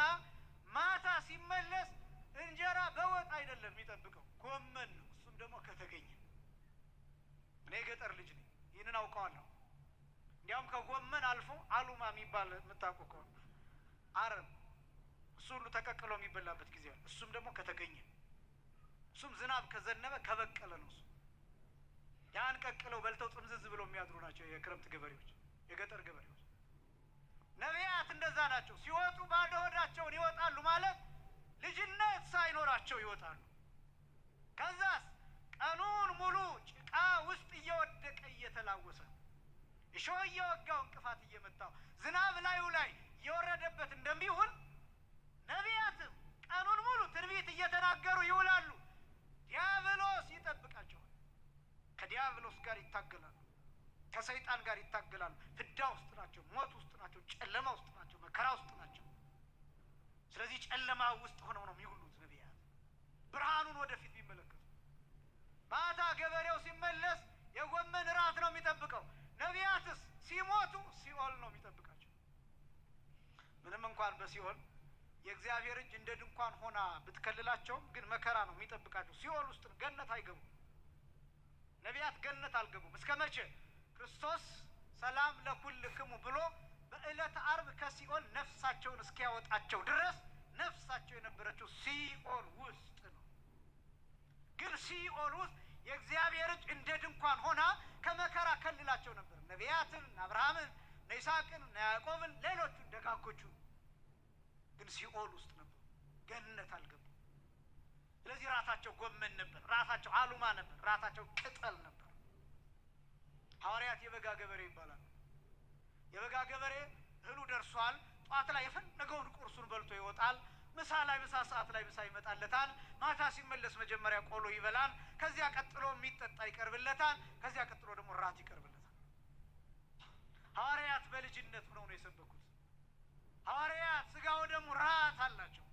ማታ ሲመለስ እንጀራ በወጥ አይደለም የሚጠብቀው፣ ጎመን ነው። እሱም ደግሞ ከተገኘ። እኔ ገጠር ልጅ ነኝ፣ ይህንን አውቀዋለሁ። እንዲያውም ከጎመን አልፎ አሉማ የሚባል የምታውቁ ከሆነ አረም፣ እሱ ሁሉ ተቀቅሎ የሚበላበት ጊዜ አለ። እሱም ደግሞ ከተገኘ፣ እሱም ዝናብ ከዘነበ ከበቀለ ነው። እሱ ያን ቀቅለው በልተው ጥምዝዝ ብለው የሚያድሩ ናቸው የክረምት ገበሬዎች፣ የገጠር ገበሬዎች። ነቢያት እንደዛ ናቸው። ሲወጡ ባዶ ሆዳቸውን ይወጣሉ ማለት ልጅነት ሳይኖራቸው ይወጣሉ። ከዛስ ቀኑን ሙሉ ጭቃ ውስጥ እየወደቀ እየተላወሰ እሾህ እየወጋው እንቅፋት እየመታው ዝናብ ላዩ ላይ እየወረደበት እንደሚውል ነቢያትም ቀኑን ሙሉ ትንቢት እየተናገሩ ይውላሉ። ዲያብሎስ ይጠብቃቸዋል። ከዲያብሎስ ጋር ይታገላሉ። ከሰይጣን ጋር ይታገላሉ። ፍዳ ውስጥ ናቸው፣ ሞት ውስጥ ናቸው፣ ጨለማ ውስጥ ናቸው፣ መከራ ውስጥ ናቸው። ስለዚህ ጨለማ ውስጥ ሆነው ነው የሚውሉት ነቢያት። ብርሃኑን ወደፊት ቢመለከቱ ማታ ገበሬው ሲመለስ የጎመን እራት ነው የሚጠብቀው። ነቢያትስ ሲሞቱ ሲኦል ነው የሚጠብቃቸው። ምንም እንኳን በሲኦል የእግዚአብሔር እጅ እንደ ድንኳን ሆና ብትከልላቸውም ግን መከራ ነው የሚጠብቃቸው። ሲኦል ውስጥ ገነት አይገቡም። ነቢያት ገነት አልገቡም። እስከ መቼ? ክርስቶስ ሰላም ለኩልክሙ ብሎ በዕለተ ዓርብ ከሲኦል ነፍሳቸውን እስኪያወጣቸው ድረስ ነፍሳቸው የነበረችው ሲኦል ውስጥ ነው። ግን ሲኦል ውስጥ የእግዚአብሔር እጅ እንደ ድንኳን ሆና ከመከራ ከልላቸው ነበር። ነቢያትን፣ አብርሃምን፣ ይስሐቅን፣ ያዕቆብን፣ ሌሎቹን ደጋጎቹን። ግን ሲኦል ውስጥ ነበር፣ ገነት አልገቡም። ስለዚህ ራሳቸው ጎመን ነበር፣ ራሳቸው አሉማ ነበር፣ ራሳቸው ቅጠል ነበር። ሐዋርያት የበጋ ገበሬ ይባላል። የበጋ ገበሬ እህሉ ደርሷል። ጧት ላይ የፈለገውን ቁርሱን በልቶ ይወጣል። ምሳ ላይ ምሳ ሰዓት ላይ ምሳ ይመጣለታል። ማታ ሲመለስ መጀመሪያ ቆሎ ይበላል። ከዚያ ቀጥሎ የሚጠጣ ይቀርብለታል። ከዚያ ቀጥሎ ደግሞ ራት ይቀርብለታል። ሐዋርያት በልጅነት ሆነው ነው የሰበኩት። ሐዋርያት ስጋው ደግሞ ራት አላቸው።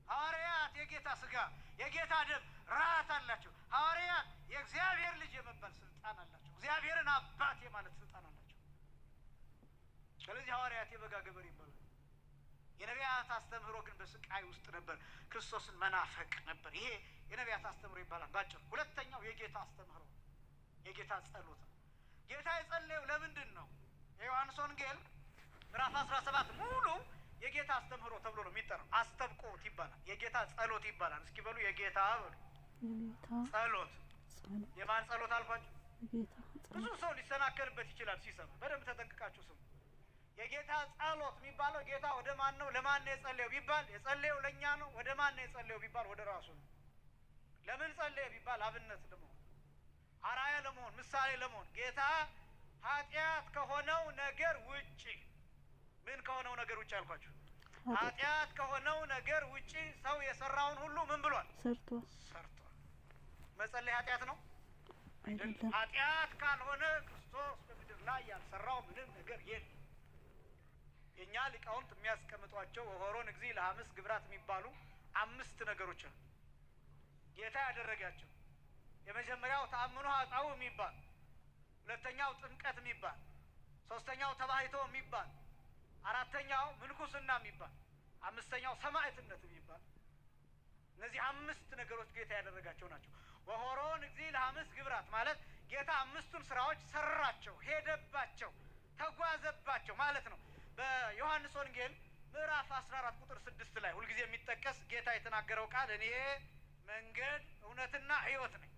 ሐዋርያት የጌታ ስጋ የጌታ ደም ራት አላቸው። ሐዋርያት የእግዚአብሔር ልጅ የመባል ስልጣን አላቸው። እግዚአብሔርን አባት የማለት ስልጣን አላቸው። ስለዚህ ሐዋርያት የበጋ ገበሬ ይባላል። የነቢያት አስተምህሮ ግን በስቃይ ውስጥ ነበር። ክርስቶስን መናፈቅ ነበር። ይሄ የነቢያት አስተምህሮ ይባላል ባጭሩ። ሁለተኛው የጌታ አስተምህሮ የጌታ ጸሎት ነው። ጌታ የጸለየው ለምንድን ነው? የዮሐንስ ወንጌል ምዕራፍ 17 ሙሉ የጌታ አስተምህሮ ተብሎ ነው የሚጠራው። አስተብቆት ይባላል። የጌታ ጸሎት ይባላል። እስኪ በሉ የጌታ ጸሎት። የማን ጸሎት አልኳችሁ? ብዙ ሰው ሊሰናከልበት ይችላል ሲሰማ። በደንብ ተጠንቅቃችሁ ስሙ። የጌታ ጸሎት የሚባለው ጌታ ወደ ማን ነው ለማን ነው የጸለየው ቢባል የጸለየው ለኛ ነው። ወደ ማን ነው የጸለየው ቢባል ወደ ራሱ ነው። ለምን ጸለየ ቢባል አብነት ለመሆን፣ አራያ ለመሆን፣ ምሳሌ ለመሆን። ጌታ ኃጢአት ከሆነው ነገር ውጪ ምን ከሆነው ነገር ውጪ አልኳችሁ? ኃጢአት ከሆነው ነገር ውጪ ሰው የሰራውን ሁሉ ምን ብሏል? ሰርቷል። መጸለይ ኃጢአት ነው አይደለም? ኃጢአት ካልሆነ ክርስቶስ በምድር ላይ ያልሰራው ምንም ነገር የለም። የኛ ሊቃውንት የሚያስቀምጧቸው ወሆሮን እግዚእ ለሐምስ ግብራት የሚባሉ 5 ነገሮች ነው ጌታ ያደረጋቸው። የመጀመሪያው ተአምኖ ኃጣው የሚባል፣ ሁለተኛው ጥምቀት የሚባል፣ ሶስተኛው ተባሂቶ የሚባል፣ አራተኛው ምንኩስና የሚባል፣ አምስተኛው ሰማዕትነት የሚባል። እነዚህ 5 ነገሮች ጌታ ያደረጋቸው ናቸው። ወሆሮን እግዚእ ለሐምስ ግብራት ማለት ጌታ 5ቱን ስራዎች ሰራቸው፣ ሄደባቸው፣ ተጓዘባቸው ማለት ነው። በዮሐንስ ወንጌል ምዕራፍ 14 ቁጥር 6 ላይ ሁልጊዜ የሚጠቀስ ጌታ የተናገረው ቃል እኔ መንገድ እውነትና ሕይወት ነኝ።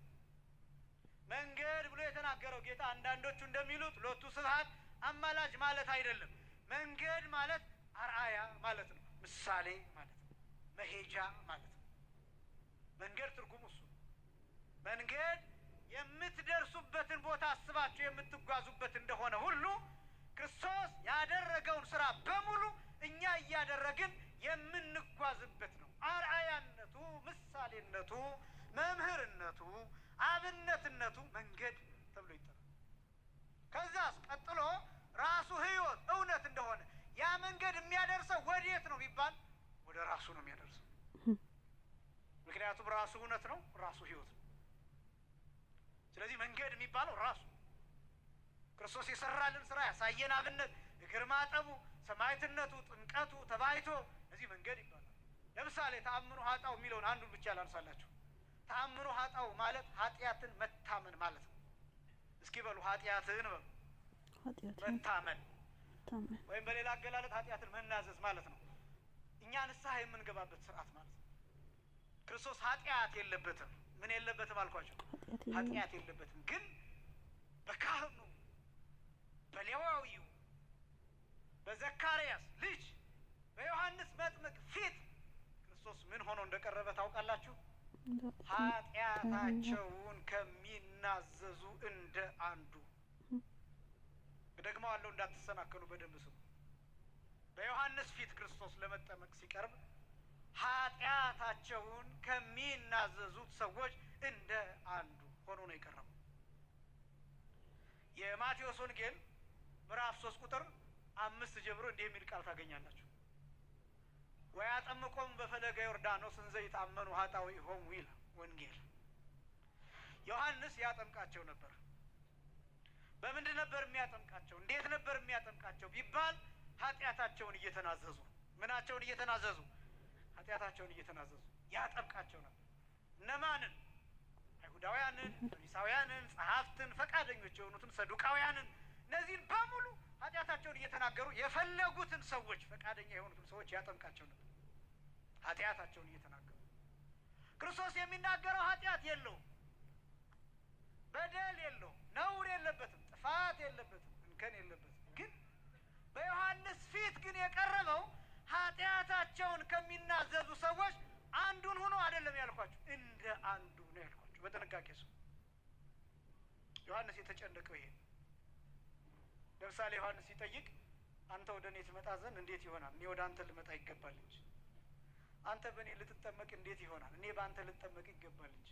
መንገድ ብሎ የተናገረው ጌታ አንዳንዶቹ እንደሚሉት ሎቱ ስብሐት አማላጅ ማለት አይደለም። መንገድ ማለት አርአያ ማለት ነው፣ ምሳሌ ማለት ነው፣ መሄጃ ማለት ነው። መንገድ ትርጉሙ እሱ። መንገድ የምትደርሱበትን ቦታ አስባችሁ የምትጓዙበት እንደሆነ ሁሉ ክርስቶስ ያደረገውን ስራ በሙሉ እኛ እያደረግን የምንጓዝበት ነው። አርአያነቱ፣ ምሳሌነቱ፣ መምህርነቱ፣ አብነትነቱ መንገድ ተብሎ ይጠራል። ከዛስ ቀጥሎ ራሱ ሕይወት እውነት እንደሆነ ያ መንገድ የሚያደርሰው ወዴት ነው ቢባል ወደ ራሱ ነው የሚያደርሰው። ምክንያቱም ራሱ እውነት ነው፣ ራሱ ሕይወት ነው። ስለዚህ መንገድ የሚባለው ራሱ ክርስቶስ የሰራልን ስራ ያሳየን አብነት፣ እግር ማጠቡ፣ ሰማዕትነቱ፣ ጥምቀቱ፣ ተባይቶ እዚህ መንገድ ይባላል። ለምሳሌ ተአምኖ ኃጣው የሚለውን አንዱን ብቻ ላንሳላችሁ። ተአምኖ ኃጣው ማለት ኃጢአትን መታመን ማለት ነው። እስኪ በሉ ኃጢአትን በሉ መታመን፣ ወይም በሌላ አገላለጥ ኃጢአትን መናዘዝ ማለት ነው። እኛ ንስሐ የምንገባበት ስርዓት ማለት ነው። ክርስቶስ ኃጢአት የለበትም። ምን የለበትም አልኳቸው? ኃጢአት የለበትም። ግን በካህኑ በሌዋዊው በዘካርያስ ልጅ በዮሐንስ መጥምቅ ፊት ክርስቶስ ምን ሆኖ እንደቀረበ ታውቃላችሁ? ኃጢአታቸውን ከሚናዘዙ እንደ አንዱ። እደግመዋለሁ እንዳትሰናከሉ በደንብ ስሙ። በዮሐንስ ፊት ክርስቶስ ለመጠመቅ ሲቀርብ ኃጢአታቸውን ከሚናዘዙት ሰዎች እንደ አንዱ ሆኖ ነው የቀረበው። የማቴዎስ ወንጌል ምዕራፍ 3 ቁጥር 5 ጀምሮ እንዲህ የሚል ቃል ታገኛላችሁ። ወያጠምቆሙ በፈለገ ዮርዳኖስ እንዘ ይታመኑ ኃጣውኢሆሙ ይላል ወንጌል። ዮሐንስ ያጠምቃቸው ነበር። በምንድን ነበር የሚያጠምቃቸው? እንዴት ነበር የሚያጠምቃቸው ቢባል ኃጢአታቸውን እየተናዘዙ። ምናቸውን እየተናዘዙ? ኃጢአታቸውን እየተናዘዙ ያጠምቃቸው ነበር። እነማንን? አይሁዳውያንን፣ ፈሪሳውያንን፣ ጸሐፍትን፣ ፈቃደኞች የሆኑትን ሰዱቃውያንን፣ እነዚህን በሙሉ ኃጢአታቸውን እየተናገሩ የፈለጉትን ሰዎች፣ ፈቃደኛ የሆኑትን ሰዎች ያጠምቃቸው ነበር። ኃጢአታቸውን እየተናገሩ። ክርስቶስ የሚናገረው ኃጢአት የለውም፣ በደል የለውም፣ ነውር የለበትም፣ ጥፋት የለበትም፣ እንከን የለበትም። ግን በዮሐንስ ፊት ግን የቀረበው ኃጢአታቸውን ከሚናዘዙ ሰዎች አንዱን ሆኖ አይደለም ያልኳችሁ፣ እንደ አንዱ ነው ያልኳችሁ። በጥንቃቄ ሰው ዮሐንስ የተጨነቀው ይሄ። ለምሳሌ ዮሐንስ ሲጠይቅ አንተ ወደ እኔ ትመጣ ዘንድ እንዴት ይሆናል? እኔ ወደ አንተ ልመጣ ይገባል እንጂ። አንተ በእኔ ልትጠመቅ እንዴት ይሆናል? እኔ በአንተ ልጠመቅ ይገባል እንጂ።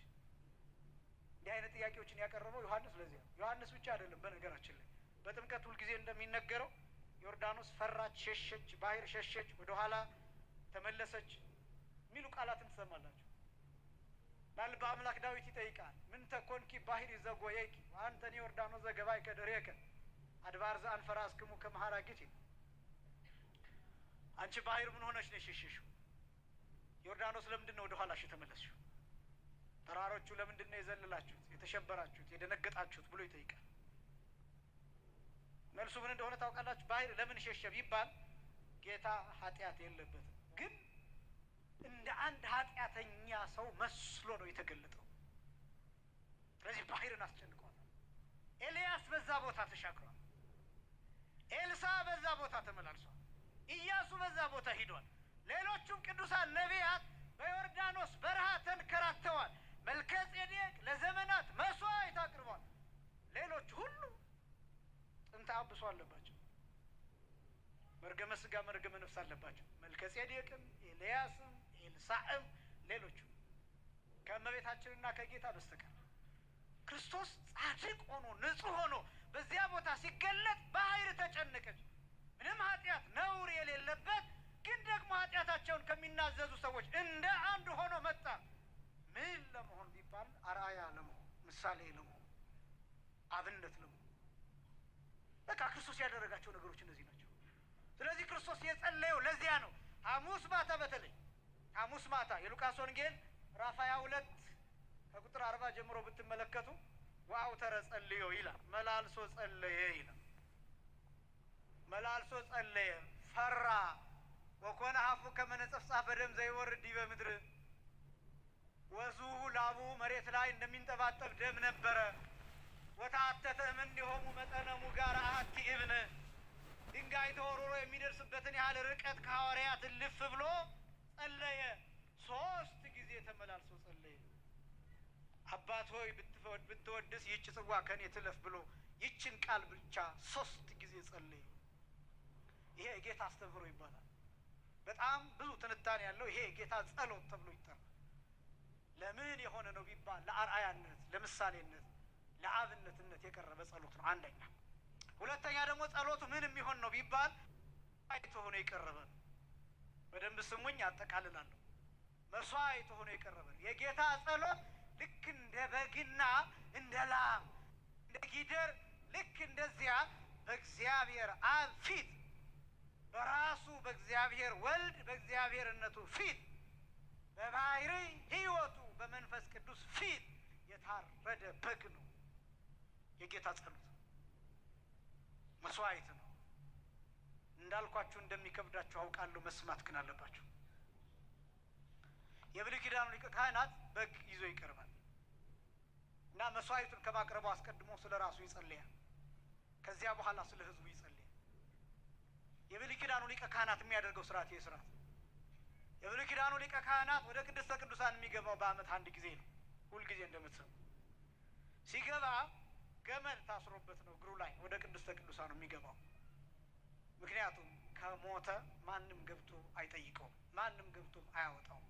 እንዲህ አይነት ጥያቄዎችን ያቀረበው ዮሐንስ ለዚህ ነው። ዮሐንስ ብቻ አይደለም በነገራችን ላይ በጥምቀት ሁልጊዜ እንደሚነገረው ዮርዳኖስ ፈራች፣ ሸሸች፣ ባህር ሸሸች፣ ወደ ኋላ ተመለሰች የሚሉ ቃላትን ትሰማላችሁ። ላልባ አምላክ ዳዊት ይጠይቃል፣ ምን ተኮንኪ ባህር ዘጎየኪ አንተኒ ዮርዳኖስ ዘገባይ ከደሬከ አድባር ዘአንፈራስክሙ ከመሃራጊት። አንቺ ባህር ምን ሆነሽ ነው የሸሸሽው? ዮርዳኖስ ለምንድን ነው ወደ ኋላሽ የተመለስሽው? ተራሮቹ ለምንድን ነው የዘለላችሁት፣ የተሸበራችሁት፣ የደነገጣችሁት ብሎ ይጠይቃል። መልሱ ምን እንደሆነ ታውቃላችሁ? ባህር ለምን ሸሸ ቢባል ጌታ ኃጢአት የለበትም፣ ግን እንደ አንድ ኃጢአተኛ ሰው መስሎ ነው የተገለጠው። ስለዚህ ባህርን አስጨንቋል። ኤልያስ በዛ ቦታ ተሻግሯል። ኤልሳ በዛ ቦታ ተመላልሷል። ኢያሱ በዛ ቦታ ሂዷል። ሌሎቹም ቅዱሳን ነቢያት በዮርዳኖስ በረሃ ተንከራተዋል። መልከጼዴቅ ለዘመናት መስዋዕት አቅርቧል። ሌሎች ሁሉ ጥንተ አብሶ አለባቸው። መርገመ ስጋ መርገመ ነፍስ አለባቸው። መልከጼዴቅም፣ ኤልያስም፣ ኤልሳዕም ሌሎቹ ከእመቤታችንና ከጌታ በስተቀር ክርስቶስ ጻድቅ ሆኖ ንጹሕ ሆኖ በዚያ ቦታ ሲገለጥ ባህር ተጨነቀች። ምንም ኃጢአት ነውር የሌለበት ግን ደግሞ ኃጢአታቸውን ከሚናዘዙ ሰዎች እንደ አንድ ሆኖ መጣ። ምን ለመሆን ቢባል አርአያ ለመሆን፣ ምሳሌ ለመሆን፣ አብነት ለመሆን። በቃ ክርስቶስ ያደረጋቸው ነገሮች እነዚህ ናቸው። ስለዚህ ክርስቶስ የጸለየው ለዚያ ነው። ሐሙስ ማታ፣ በተለይ ሐሙስ ማታ የሉቃስ ወንጌል ምዕራፍ 22 ከቁጥር 40 ጀምሮ ብትመለከቱ ወአውተረ ጸልዮ ይላል። መላልሶ ጸለየ ይላል። መላልሶ ጸለየ፣ ፈራ። ወኮነ አፉ ከመ ነጸፍጻፈ ደም ዘይወርድ ዲበ ምድር፣ ወዙሁ ላቡ መሬት ላይ እንደሚንጠባጠብ ደም ነበረ። ወተአተተ እምኔሆሙ መጠነ ሙጋረ አሐቲ እብን፣ ድንጋይ ተወርውሮ የሚደርስበትን ያህል ርቀት ከሐዋርያት እልፍ ብሎ ጸለየ። 3 ጊዜ ተመላልሶ ጸለየ። አባት ሆይ ብትወድስ ይህች ጽዋ ከኔ ትለፍ ብሎ ይችን ቃል ብቻ 3 ጊዜ ጸለየ። ይሄ የጌታ አስተምህሮ ይባላል። በጣም ብዙ ትንታኔ ያለው ይሄ የጌታ ጸሎት ተብሎ ይጠራል። ለምን የሆነ ነው ቢባል ለአርአያነት፣ ለምሳሌነት፣ ለአብነትነት የቀረበ ጸሎት ነው አንደኛ። ሁለተኛ ደግሞ ጸሎቱ ምን የሚሆን ነው ቢባል መስዋዕት ሆኖ የቀረበ ነው። በደንብ ስሙኝ፣ አጠቃልላለሁ። መስዋዕት ሆኖ የቀረበ ነው የጌታ ጸሎት። ልክ እንደ በግና እንደ ላም እንደ ጊደር ልክ እንደዚያ በእግዚአብሔር አብ ፊት በራሱ በእግዚአብሔር ወልድ በእግዚአብሔርነቱ ፊት በባህሪ ሕይወቱ በመንፈስ ቅዱስ ፊት የታረደ በግ ነው የጌታ ጸሎት። መስዋዕት ነው። እንዳልኳችሁ እንደሚከብዳችሁ አውቃለሁ። መስማት ግን አለባችሁ። የብሉይ ኪዳኑ ሊቀ ካህናት በግ ይዞ ይቀርባል እና መስዋዕቱን ከማቅረቡ አስቀድሞ ስለ ራሱ ይጸልያል። ከዚያ በኋላ ስለ ሕዝቡ ይጸልያል። የብሉይ ኪዳኑ ሊቀ ካህናት የሚያደርገው ስርዓት ይህ ስርዓት። የብሉይ ኪዳኑ ሊቀ ካህናት ወደ ቅድስተ ቅዱሳን የሚገባው በዓመት 1 ጊዜ ነው። ሁልጊዜ እንደምትሰሙ ሲገባ ገመድ ታስሮበት ነው እግሩ ላይ ወደ ቅድስተ ቅዱሳን የሚገባው። ምክንያቱም ከሞተ ማንም ገብቶ አይጠይቀውም፣ ማንም ገብቶ አያወጣውም።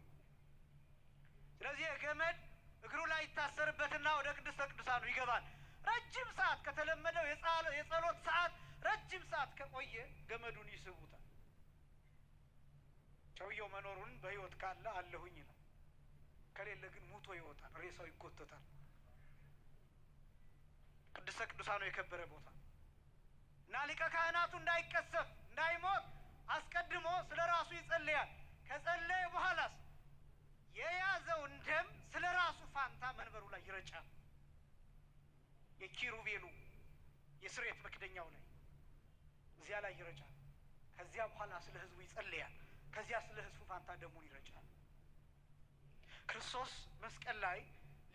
ስለዚህ የገመድ እግሩ ላይ ይታሰርበትና ወደ ቅድስተ ቅዱሳኑ ይገባል። ረጅም ሰዓት ከተለመደው የጸሎት ሰዓት ረጅም ሰዓት ከቆየ ገመዱን ይስቡታል። ሰውየው መኖሩን በሕይወት ካለ አለሁኝ ይላል፣ ከሌለ ግን ሙቶ ይወጣል፣ ሬሳው ይጎተታል። ቅድስተ ቅዱሳኑ የከበረ ቦታ እና ሊቀ ካህናቱ እንዳይቀሰፍ እንዳይሞት አስቀድሞ ስለ ራሱ ይጸልያል። ከጸለየ በኋላስ የያዘውን ደም ስለ ራሱ ፋንታ መንበሩ ላይ ይረጫል። የኪሩቤሉ የስርየት መክደኛው ላይ እዚያ ላይ ይረጫል። ከዚያ በኋላ ስለ ሕዝቡ ይጸልያል። ከዚያ ስለ ሕዝቡ ፋንታ ደሙን ይረጫል። ክርስቶስ መስቀል ላይ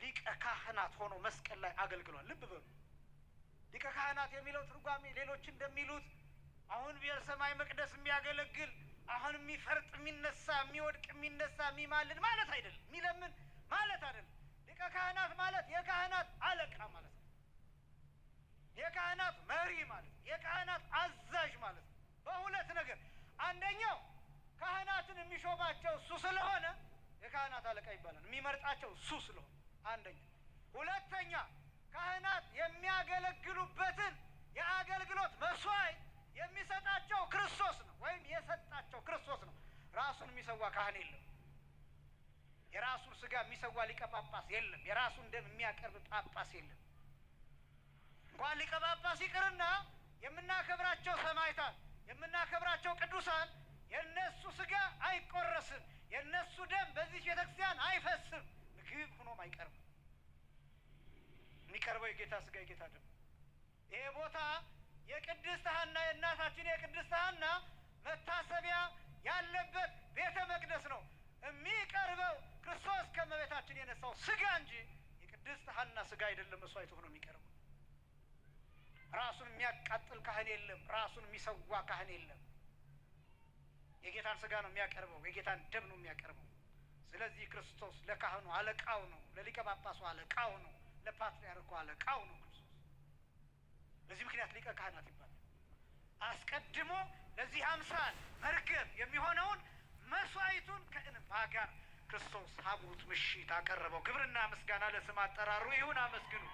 ሊቀ ካህናት ሆኖ መስቀል ላይ አገልግሏል። ልብ በሉ። ሊቀ ካህናት የሚለው ትርጓሜ ሌሎች እንደሚሉት አሁን በሰማይ መቅደስ የሚያገለግል አሁን የሚፈርጥ የሚነሳ የሚወድቅ የሚነሳ የሚማልድ ማለት አይደለም፣ የሚለምን ማለት አይደለም። ሊቀ ካህናት ማለት የካህናት አለቃ ማለት ነው። የካህናት መሪ ማለት ነው። የካህናት አዛዥ ማለት ነው። በሁለት ነገር፣ አንደኛው ካህናትን የሚሾማቸው እሱ ስለሆነ የካህናት አለቃ ይባላል። የሚመርጣቸው እሱ ስለሆነ አንደኛ። ሁለተኛ ካህናት የሚያገለግሉበትን የአገልግሎት መስዋዕት የሚሰጣቸው ክርስቶስ ነው፣ ወይም የሰጣቸው ክርስቶስ ነው። ራሱን የሚሰዋ ካህን የለም። የራሱን ስጋ የሚሰዋ ሊቀ ጳጳስ የለም። የራሱን ደም የሚያቀርብ ጳጳስ የለም። እንኳን ሊቀ ጳጳስ ይቅርና የምናከብራቸው ሰማዕታት የምናከብራቸው ቅዱሳን የነሱ ስጋ አይቆረስም፣ የነሱ ደም በዚህ ቤተክርስቲያን አይፈስም፣ ምግብ ሆኖም አይቀርም። የሚቀርበው የጌታ ስጋ የጌታ ደም። ይሄ ቦታ የቅድስት ሐና የእናታችን የቅድስት ሐና መታሰቢያ ያለበት ቤተ መቅደስ ነው። የሚቀርበው ክርስቶስ ከመቤታችን የነሳው ስጋ እንጂ የቅድስት ሐና ስጋ አይደለም መስዋዕት ሆኖ የሚቀርበው። ራሱን የሚያቃጥል ካህን የለም፣ ራሱን የሚሰዋ ካህን የለም። የጌታን ስጋ ነው የሚያቀርበው፣ የጌታን ደም ነው የሚያቀርበው። ስለዚህ ክርስቶስ ለካህኑ አለቃው ነው፣ ለሊቀ ጳጳሱ አለቃው ነው፣ ለፓትርያርኩ አለቃው ነው ክርስቶስ። በዚህ ምክንያት ሊቀ ካህናት ይባላል። አስቀድሞ ለዚህ አምሳል መርገብ የሚሆነውን መስዋዕቱን ከእንባ ጋር ክርስቶስ ሐሙስ ምሽት አቀረበው። ክብርና ምስጋና ለስም አጠራሩ ይሁን፣ አመስግኑ።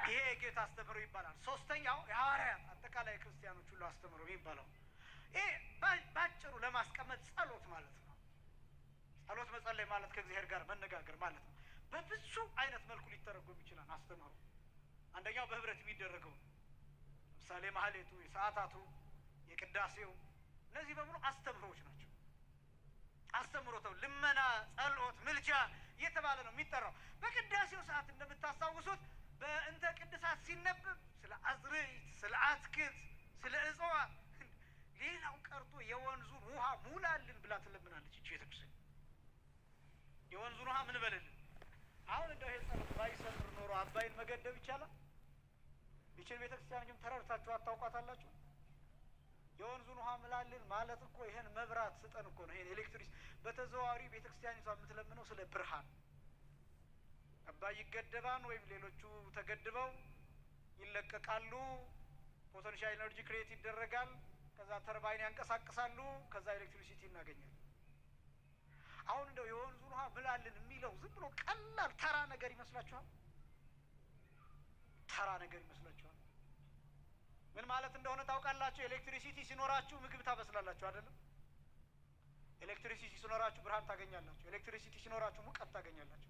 ይሄ የጌታ አስተምሮ ይባላል። ሶስተኛው የሐዋርያት አጠቃላይ ክርስቲያኖች ሁሉ አስተምሮ የሚባለው ይሄ ባጭሩ ለማስቀመጥ ጸሎት ማለት ነው። ጸሎት መጸለይ ማለት ከእግዚአብሔር ጋር መነጋገር ማለት ነው። በብዙ አይነት መልኩ ሊተረጎም ይችላል አስተምሮ። አንደኛው በህብረት የሚደረገው ለምሳሌ ማህሌቱ፣ የሰዓታቱ፣ የቅዳሴው እነዚህ በሙሉ አስተምሮዎች ናቸው። አስተምሮተው ልመና፣ ጸሎት፣ ምልጃ እየተባለ ነው የሚጠራው። በቅዳሴው ሰዓት እንደምታስታውሱት በእንተ ቅድሳት ሲነበብ ስለ አዝርዕት፣ ስለ አትክልት፣ ስለ እጽዋት ሌላው ቀርቶ የወንዙን ውሃ ሙላልን ብላ ትለምናለች። እቺ ቤተክርስቲያን የወንዙን ውሃ ምን በልልን። አሁን እንደው ይሄ ጸሎት ባይሰምር ኖሮ አባይን መገደብ ይቻላል? ይችን ቤተክርስቲያን እንጂም ተረድታችሁ አታውቋታላችሁ? የወንዙን ውሃ ምላልን ማለት እኮ ይሄን መብራት ስጠን እኮ ነው። ይሄን ኤሌክትሪክ በተዘዋዋሪ ቤተክርስቲያኒቷ የምትለምነው ስለ ብርሃን። አባይ ይገደባን ወይም ሌሎቹ ተገድበው ይለቀቃሉ፣ ፖቴንሻል ኤነርጂ ክሬት ይደረጋል፣ ከዛ ተርባይን ያንቀሳቅሳሉ፣ ከዛ ኤሌክትሪሲቲ እናገኛለን። አሁን እንደው የወንዙን ውሃ ምላልን የሚለው ዝም ብሎ ቀላል ተራ ነገር ይመስላችኋል? ተራ ነገር ይመስላችኋል? ምን ማለት እንደሆነ ታውቃላችሁ? ኤሌክትሪሲቲ ሲኖራችሁ ምግብ ታበስላላችሁ አይደለም? ኤሌክትሪሲቲ ሲኖራችሁ ብርሃን ታገኛላችሁ። ኤሌክትሪሲቲ ሲኖራችሁ ሙቀት ታገኛላችሁ።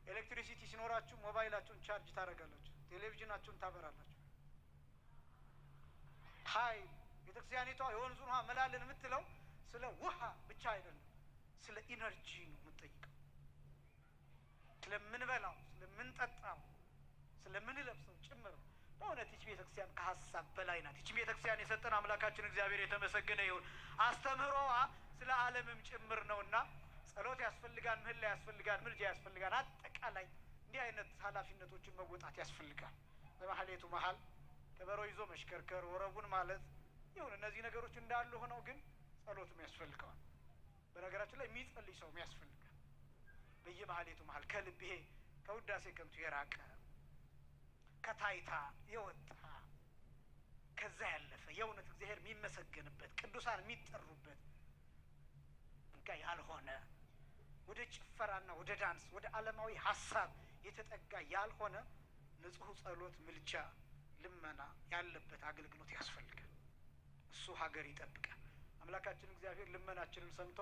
ኤሌክትሪሲቲ ሲኖራችሁ ሞባይላችሁን ቻርጅ ታደርጋላችሁ፣ ቴሌቪዥናችሁን ታበራላችሁ። ኃይል ቤተክርስቲያኒቷ የወንዙን ውሃ መላልን የምትለው ስለ ውሃ ብቻ አይደለም፣ ስለ ኢነርጂ ነው የምትጠይቀው። ስለምንበላው፣ ስለምንጠጣው፣ ስለምንለብሰው ጭምር። በእውነት ይች ቤተክርስቲያን ከሀሳብ በላይ ናት። ይች ቤተክርስቲያን የሰጠን አምላካችን እግዚአብሔር የተመሰገነ ይሁን። አስተምህሮዋ ስለ ዓለምም ጭምር ነውና ጸሎት ያስፈልጋል፣ ምህላ ያስፈልጋል፣ ምልጃ ያስፈልጋል። አጠቃላይ እንዲህ አይነት ኃላፊነቶችን መወጣት ያስፈልጋል። በማህሌቱ መሀል ከበሮ ይዞ መሽከርከር፣ ወረቡን ማለት ይሁን። እነዚህ ነገሮች እንዳሉ ሆነው ግን ጸሎትም ያስፈልገዋል። በነገራችን ላይ የሚጸልይ ሰውም ያስፈልጋል። በየማህሌቱ መሀል ከልብ ይሄ ከውዳሴ ከንቱ የራቀ ከታይታ የወጣ ከዛ ያለፈ የእውነት እግዚአብሔር የሚመሰገንበት ቅዱሳን የሚጠሩበት እንጋ ያልሆነ ወደ ጭፈራና ወደ ዳንስ ወደ ዓለማዊ ሀሳብ የተጠጋ ያልሆነ ንጹሕ ጸሎት፣ ምልጃ፣ ልመና ያለበት አገልግሎት ያስፈልጋል። እሱ ሀገር ይጠብቃል። አምላካችን እግዚአብሔር ልመናችንን ሰምቶ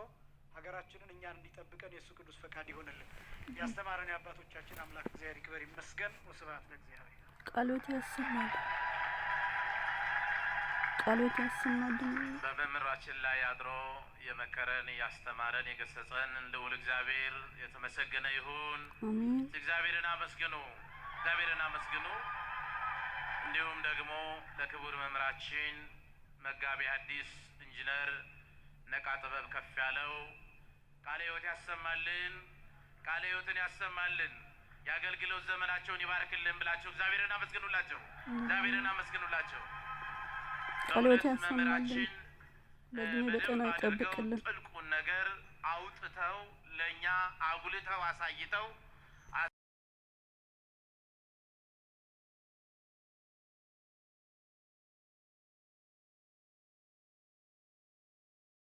ሀገራችንን እኛን እንዲጠብቀን የእሱ ቅዱስ ፈቃድ ይሆንልን። ያስተማረን የአባቶቻችን አምላክ እግዚአብሔር ይክበር ይመስገን። ወስብሐት ለእግዚአብሔር። ቃሎት ያሰማል፣ ቃሎት ያሰማል። በመምህራችን ላይ አድሮ የመከረን ያስተማረን የገሰጸን ልዑል እግዚአብሔር የተመሰገነ ይሁን። አሜን። እግዚአብሔርን አመስግኑ፣ እግዚአብሔርን አመስግኑ። እንዲሁም ደግሞ ለክቡር መምህራችን መጋቤ ሐዲስ ኢንጂነር ነቃ ጥበብ ከፍ ያለው ቃለ ሕይወት ያሰማልን፣ ቃለ ሕይወትን ያሰማልን፣ የአገልግሎት ዘመናቸውን ይባርክልን ብላችሁ እግዚአብሔርን አመስግኑላቸው፣ እግዚአብሔርን አመስግኑላቸው። ቃሎት ያሰማልን፣ በእድሜ በጤና ይጠብቅልን። ጥልቁን ነገር አውጥተው ለእኛ አጉልተው አሳይተው